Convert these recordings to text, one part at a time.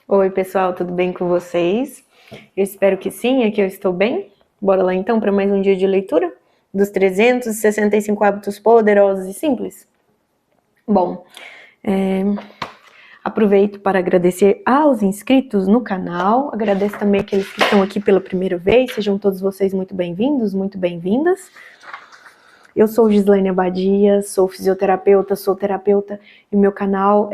Oi, pessoal, tudo bem com vocês? Eu espero que sim, aqui eu estou bem. Bora lá então para mais um dia de leitura dos 365 hábitos poderosos e simples? Bom, aproveito para agradecer aos inscritos no canal, agradeço também aqueles que estão aqui pela primeira vez, sejam todos vocês muito bem-vindos, muito bem-vindas. Eu sou Gislaine Abadia, sou fisioterapeuta, sou terapeuta e meu canal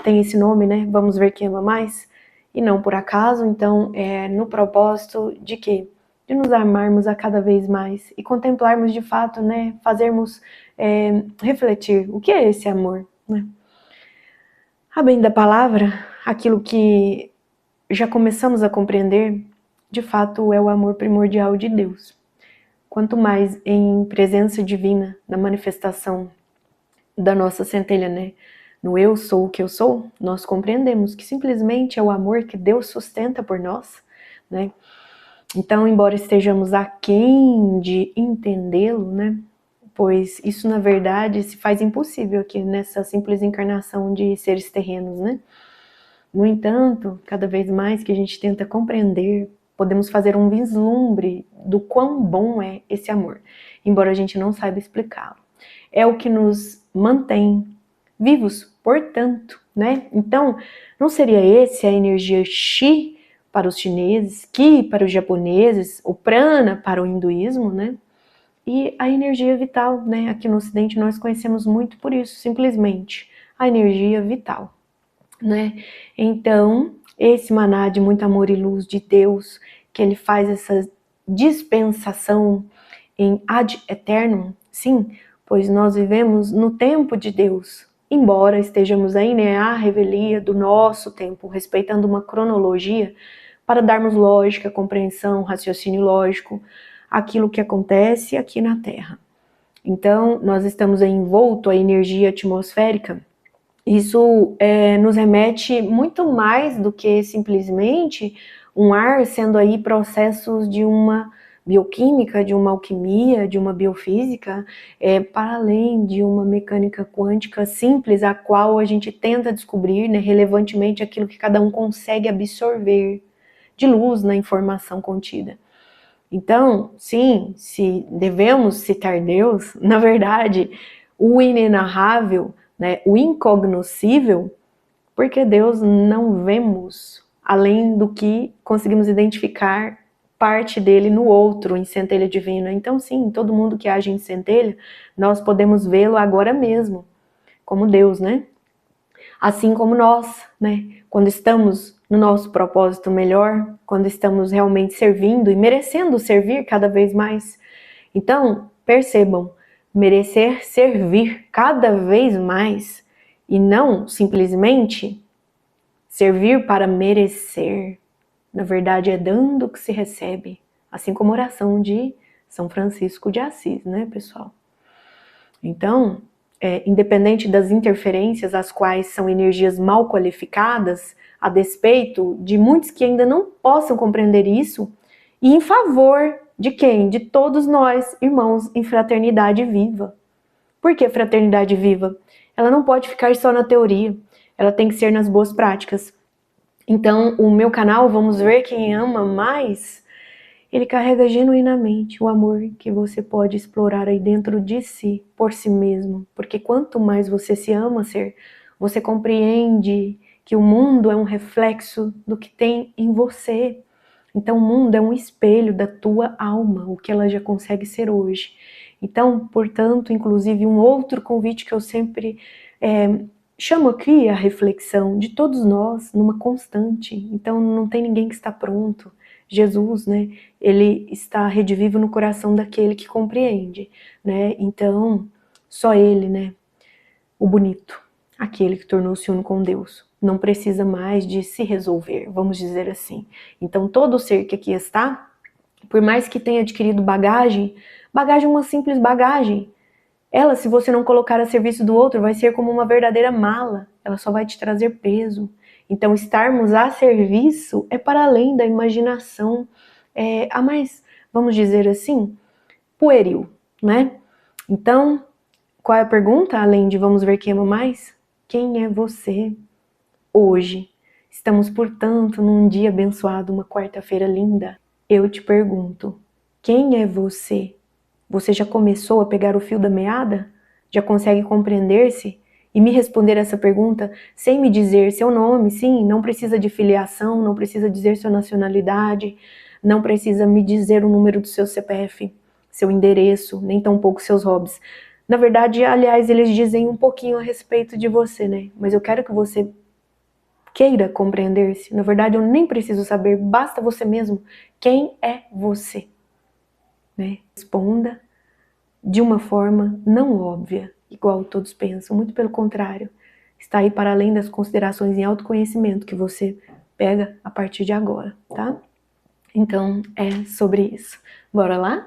tem esse nome, né? Vamos ver quem ama mais? E não por acaso, então no propósito de quê? De nos amarmos a cada vez mais e contemplarmos de fato, né? Fazermos refletir o que é esse amor, né? A bem da palavra, aquilo que já começamos a compreender, de fato é o amor primordial de Deus. Quanto mais em presença divina, na manifestação da nossa centelha, né? No eu sou o que eu sou, nós compreendemos que simplesmente é o amor que Deus sustenta por nós, né? Então, embora estejamos aquém de entendê-lo, né? Pois isso, na verdade, se faz impossível aqui nessa simples encarnação de seres terrenos, né? No entanto, cada vez mais que a gente tenta compreender, podemos fazer um vislumbre do quão bom é esse amor, embora a gente não saiba explicá-lo. É o que nos mantém vivos, portanto, né? Então, não seria esse a energia Chi para os chineses, Ki para os japoneses, o Prana para o hinduísmo, né? E a energia vital, né? Aqui no Ocidente nós conhecemos muito por isso, simplesmente, a energia vital, né? Então, esse maná de muito amor e luz de Deus, que ele faz essa dispensação em ad eternum, sim, pois nós vivemos no tempo de Deus, embora estejamos aí, né, à revelia do nosso tempo, respeitando uma cronologia, para darmos lógica, compreensão, raciocínio lógico, aquilo que acontece aqui na Terra. Então, nós estamos envolto a energia atmosférica. Isso nos remete muito mais do que simplesmente um ar sendo aí processos de uma bioquímica, de uma alquimia, de uma biofísica, para além de uma mecânica quântica simples, a qual a gente tenta descobrir, né, relevantemente aquilo que cada um consegue absorver de luz na informação contida. Então, sim, se devemos citar Deus, na verdade, o inenarrável, né, o incognoscível, porque Deus não vemos além do que conseguimos identificar parte dele no outro, em centelha divina. Então, sim, todo mundo que age em centelha, nós podemos vê-lo agora mesmo, como Deus, né? Assim como nós, né? Quando estamos no nosso propósito melhor, quando estamos realmente servindo e merecendo servir cada vez mais. Então, percebam, merecer servir cada vez mais e não simplesmente servir para merecer. Na verdade, é dando que se recebe, assim como a oração de São Francisco de Assis, né, pessoal? Então, independente das interferências, as quais são energias mal qualificadas, a despeito de muitos que ainda não possam compreender isso, e em favor de quem? De todos nós, irmãos, em fraternidade viva. Por que fraternidade viva? Ela não pode ficar só na teoria, ela tem que ser nas boas práticas. Então, o meu canal, Vamos Ver Quem Ama Mais, ele carrega genuinamente o amor que você pode explorar aí dentro de si, por si mesmo. Porque quanto mais você se ama ser, você compreende que o mundo é um reflexo do que tem em você. Então o mundo é um espelho da tua alma, o que ela já consegue ser hoje. Então, portanto, inclusive um outro convite que eu sempre chamo aqui a reflexão de todos nós numa constante. Então não tem ninguém que está pronto. Jesus, né, ele está redivivo no coração daquele que compreende, né? Então, só ele, né, o bonito, aquele que tornou-se uno com Deus, não precisa mais de se resolver, vamos dizer assim. Então, todo ser que aqui está, por mais que tenha adquirido bagagem, bagagem é uma simples bagagem. Ela, se você não colocar a serviço do outro, vai ser como uma verdadeira mala, ela só vai te trazer peso. Então, estarmos a serviço é para além da imaginação, a mais, vamos dizer assim, pueril, né? Então, qual é a pergunta, além de vamos ver quem ama mais? Quem é você hoje? Estamos, portanto, num dia abençoado, uma quarta-feira linda. Eu te pergunto, quem é você? Você já começou a pegar o fio da meada? Já consegue compreender-se? E me responder essa pergunta sem me dizer seu nome, sim, não precisa de filiação, não precisa dizer sua nacionalidade, não precisa me dizer o número do seu CPF, seu endereço, nem tampouco seus hobbies. Na verdade, aliás, eles dizem um pouquinho a respeito de você, né? Mas eu quero que você queira compreender-se. Na verdade, eu nem preciso saber, basta você mesmo. Quem é você? Né? Responda de uma forma não óbvia, igual todos pensam, muito pelo contrário. Está aí para além das considerações em autoconhecimento que você pega a partir de agora, tá? Então, é sobre isso. Bora lá?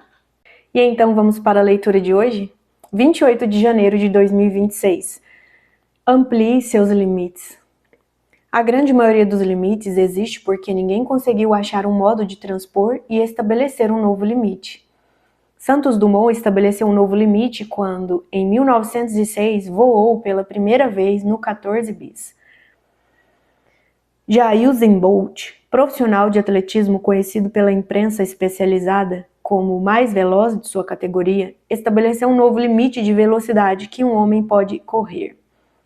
E então, vamos para a leitura de hoje? 28 de janeiro de 2026. Amplie seus limites. A grande maioria dos limites existe porque ninguém conseguiu achar um modo de transpor e estabelecer um novo limite. Santos Dumont estabeleceu um novo limite quando, em 1906, voou pela primeira vez no 14 bis. Já Usain Bolt, profissional de atletismo conhecido pela imprensa especializada como o mais veloz de sua categoria, estabeleceu um novo limite de velocidade que um homem pode correr.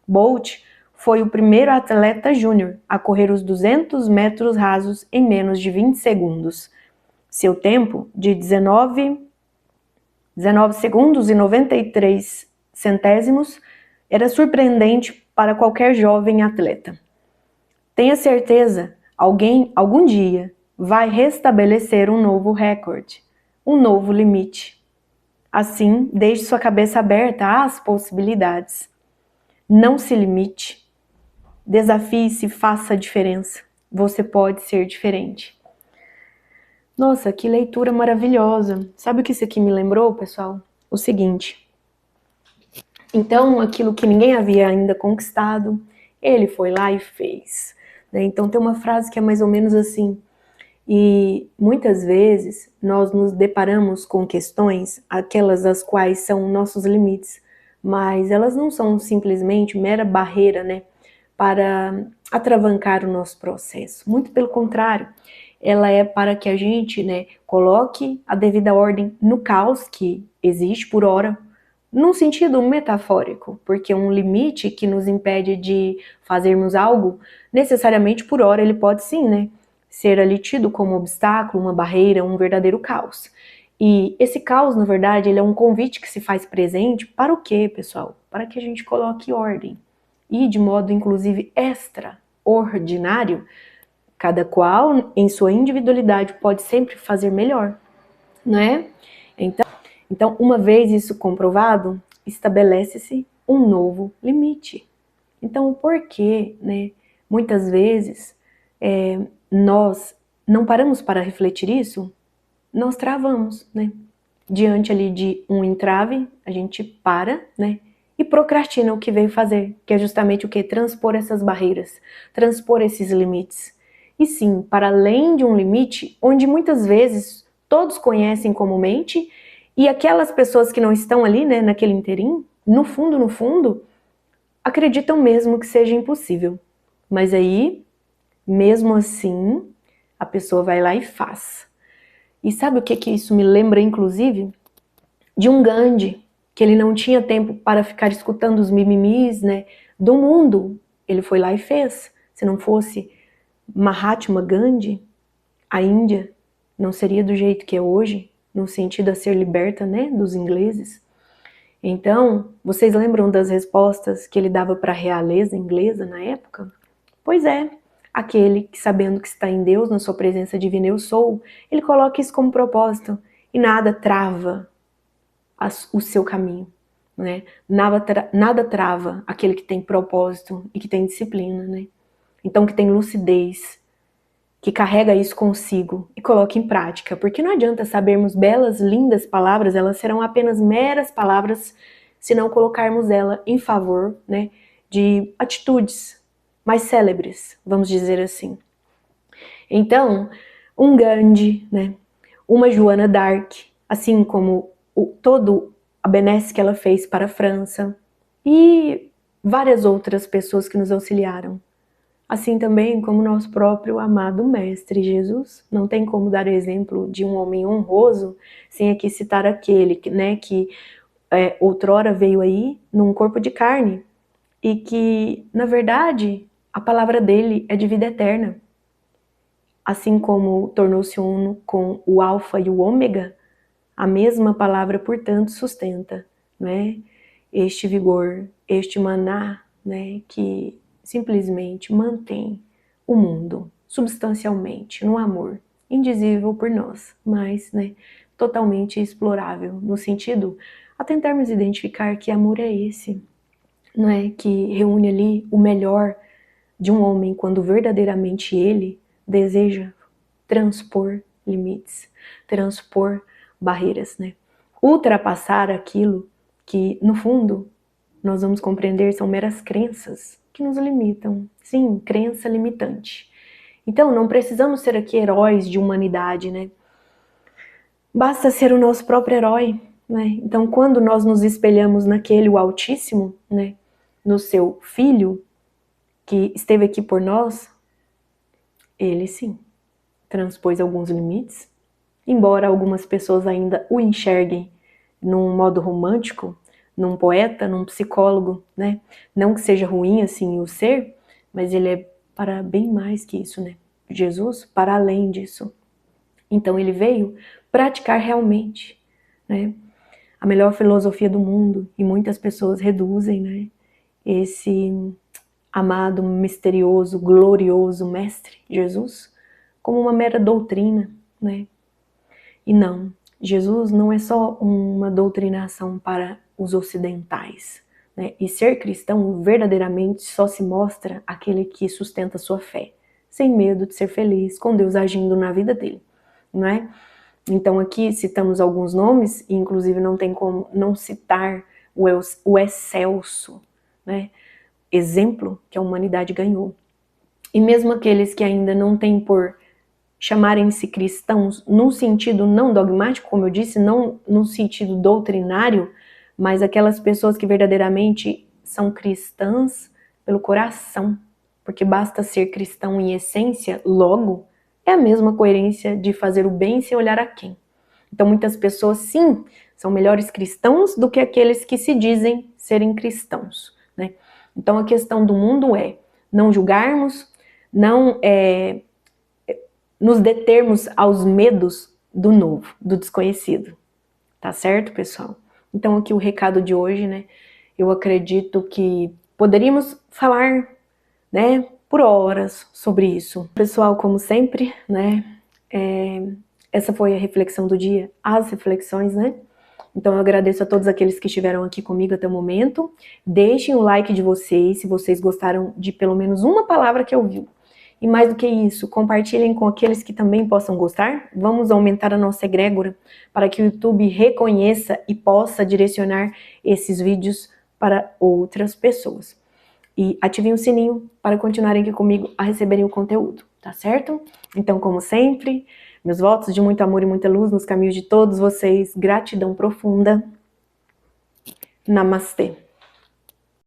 Bolt foi o primeiro atleta júnior a correr os 200 metros rasos em menos de 20 segundos. Seu tempo, de 19 segundos e 93 centésimos, era surpreendente para qualquer jovem atleta. Tenha certeza, algum dia, vai restabelecer um novo recorde, um novo limite. Assim, deixe sua cabeça aberta às possibilidades. Não se limite. Desafie-se, faça a diferença. Você pode ser diferente. Nossa, que leitura maravilhosa. Sabe o que isso aqui me lembrou, pessoal? O seguinte. Então, aquilo que ninguém havia ainda conquistado, ele foi lá e fez. Né? Então, tem uma frase que é mais ou menos assim. E muitas vezes nós nos deparamos com questões, aquelas as quais são nossos limites, mas elas não são simplesmente mera barreira, né, para atravancar o nosso processo. Muito pelo contrário, ela é para que a gente, né, coloque a devida ordem no caos que existe por hora, num sentido metafórico, porque um limite que nos impede de fazermos algo, necessariamente por hora ele pode sim, né, ser ali tido como obstáculo, uma barreira, um verdadeiro caos. E esse caos, na verdade, ele é um convite que se faz presente para o quê, pessoal? Para que a gente coloque ordem. E de modo, inclusive, extraordinário, cada qual, em sua individualidade, pode sempre fazer melhor, não é? Então, uma vez isso comprovado, estabelece-se um novo limite. Então, por que, né, muitas vezes, nós não paramos para refletir isso? Nós travamos, né? Diante ali de um entrave, a gente para, né? E procrastina o que veio fazer, que é justamente o que? Transpor essas barreiras, transpor esses limites. E sim, para além de um limite, onde muitas vezes todos conhecem comumente, e aquelas pessoas que não estão ali, né, naquele interim, no fundo, acreditam mesmo que seja impossível. Mas aí, mesmo assim, a pessoa vai lá e faz. E sabe o que isso me lembra, inclusive? De um Gandhi, que ele não tinha tempo para ficar escutando os mimimis, né, do mundo. Ele foi lá e fez. Se não fosse Mahatma Gandhi, a Índia não seria do jeito que é hoje, no sentido a ser liberta, né, dos ingleses. Então, vocês lembram das respostas que ele dava para a realeza inglesa na época? Pois é, aquele que, sabendo que está em Deus, na sua presença divina eu sou, ele coloca isso como propósito e nada trava o seu caminho, né? Nada trava aquele que tem propósito e que tem disciplina, né? Então, que tem lucidez, que carrega isso consigo e coloca em prática, porque não adianta sabermos belas, lindas palavras, elas serão apenas meras palavras se não colocarmos ela em favor, né, de atitudes mais célebres, vamos dizer assim. Então, um Gandhi, né, uma Joana d'Arc, assim como todo a benesse que ela fez para a França e várias outras pessoas que nos auxiliaram. Assim também como nosso próprio amado Mestre Jesus. Não tem como dar exemplo de um homem honroso sem aqui citar aquele, né, que outrora veio aí num corpo de carne e que, na verdade, a palavra dele é de vida eterna. Assim como tornou-se uno com o Alfa e o Ômega, a mesma palavra, portanto, sustenta, né, este vigor, este maná, né, que simplesmente mantém o mundo substancialmente no amor, indizível por nós, mas, né, totalmente explorável, no sentido a tentarmos identificar que amor é esse, não é, que reúne ali o melhor de um homem quando verdadeiramente ele deseja transpor limites, transpor barreiras, né? Ultrapassar aquilo que, no fundo, nós vamos compreender são meras crenças que nos limitam. Sim, crença limitante. Então, não precisamos ser aqui heróis de humanidade, né? Basta ser o nosso próprio herói, né? Então, quando nós nos espelhamos naquele, o Altíssimo, né? No seu Filho, que esteve aqui por nós, ele sim transpôs alguns limites, embora algumas pessoas ainda o enxerguem num modo romântico, num poeta, num psicólogo, né? Não que seja ruim assim o ser, mas ele é para bem mais que isso, né? Jesus, para além disso. Então ele veio praticar realmente, né, a melhor filosofia do mundo, e muitas pessoas reduzem, né, esse amado, misterioso, glorioso Mestre Jesus como uma mera doutrina, né? E não, Jesus não é só uma doutrinação para os ocidentais, né? E ser cristão verdadeiramente só se mostra aquele que sustenta sua fé, sem medo de ser feliz, com Deus agindo na vida dele, não é? Então aqui citamos alguns nomes, e inclusive não tem como não citar o excelso, né, exemplo que a humanidade ganhou. E mesmo aqueles que ainda não têm por chamarem-se cristãos num sentido não dogmático, como eu disse, não num sentido doutrinário, mas aquelas pessoas que verdadeiramente são cristãs pelo coração, porque basta ser cristão em essência, logo, é a mesma coerência de fazer o bem sem olhar a quem. Então muitas pessoas, sim, são melhores cristãos do que aqueles que se dizem serem cristãos, né? Então a questão do mundo é não julgarmos, não nos determos aos medos do novo, do desconhecido. Tá certo, pessoal? Então aqui o recado de hoje, né? Eu acredito que poderíamos falar, né, por horas sobre isso. Pessoal, como sempre, né, essa foi a reflexão do dia, as reflexões, né? Então eu agradeço a todos aqueles que estiveram aqui comigo até o momento. Deixem o like de vocês, se vocês gostaram de pelo menos uma palavra que eu vi. E mais do que isso, compartilhem com aqueles que também possam gostar. Vamos aumentar a nossa egrégora para que o YouTube reconheça e possa direcionar esses vídeos para outras pessoas. E ativem o sininho para continuarem aqui comigo a receberem o conteúdo, tá certo? Então, como sempre, meus votos de muito amor e muita luz nos caminhos de todos vocês. Gratidão profunda. Namastê.